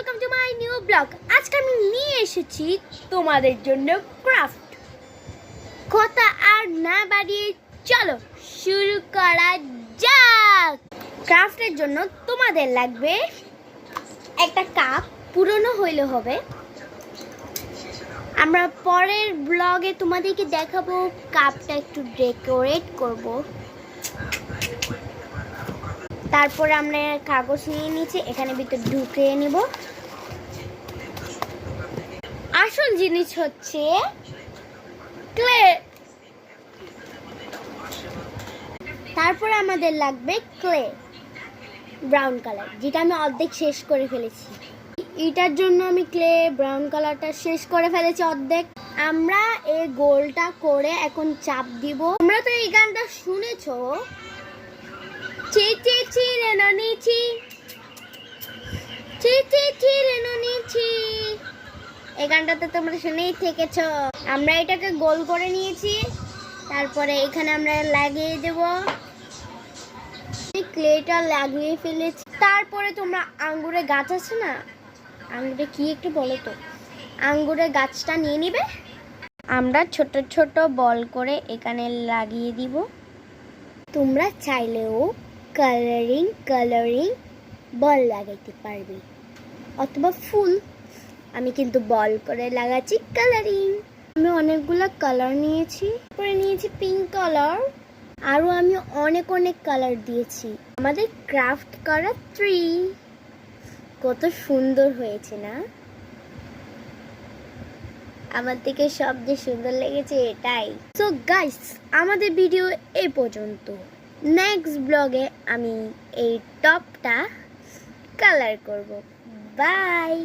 Welcome to my new blog. আজকে আমি নিয়ে এসেছি তোমাদের জন্য ক্রাফট। কথা আর না বাড়িয়ে চলো শুরু করা যাক। ক্রাফটের জন্য তোমাদের লাগবে একটা কাপ, পুরনো হইলে হবে। আমরা পরের ব্লগে তোমাদেরকে দেখাবো কাপটা একটু ডেকোরেট করব। তারপরে আমরা কাগজ নিয়ে নিয়েছি, এখানে ভিতরে ঢুকিয়ে নিব। আসল জিনিস হচ্ছে ক্লে। তারপরে আমাদের লাগবে ক্লে ব্রাউন কালার, যেটা আমি অর্ধেক শেষ করে ফেলেছি। এটার জন্য আমি ক্লে ব্রাউন কালারটা শেষ করে ফেলেছি অর্ধেক। আমরা এই গোলটা করে এখন চাপ দিব। তোমরা তো এই গানটা শুনেছো, চি চি চি রেনো নিচি, চি চি চি রেনো নিচি, এই গানটাতে তোমরা শুনেই থেকেছো। আমরা এটাকে গোল করে নিয়েছি, তারপরে এখানে আমরা লাগিয়ে দেব। ক্লেটা লাগিয়ে ফেলেছি। তারপরে তোমরা আঙ্গুরের গাছ আছে না, আঙ্গুরে কি একটু বলো তো, আঙ্গুরের গাছটা নিয়ে নিবে। আমরা ছোট ছোট বল করে এখানে লাগিয়ে দিব। তোমরা চাইলেও কালারিং বল লাগাইতে পারবে অথবা ফুল। আমি কিন্তু বল করে লাগাচ্ছি কালারিং। আমি অনেকগুলো কালার নিয়েছি, পরে নিয়েছি পিঙ্ক কালার, আরও আমি অনেক কালার দিয়েছি। আমাদের ক্রাফট করা ট্রি কত সুন্দর হয়েছে না? আমার থেকে সবচেয়ে সুন্দর লেগেছে এটাই। সো গাইস, আমাদের ভিডিও এই পর্যন্ত। নেক্সট ব্লগে আমি এই টপটা কালার করব। বাই।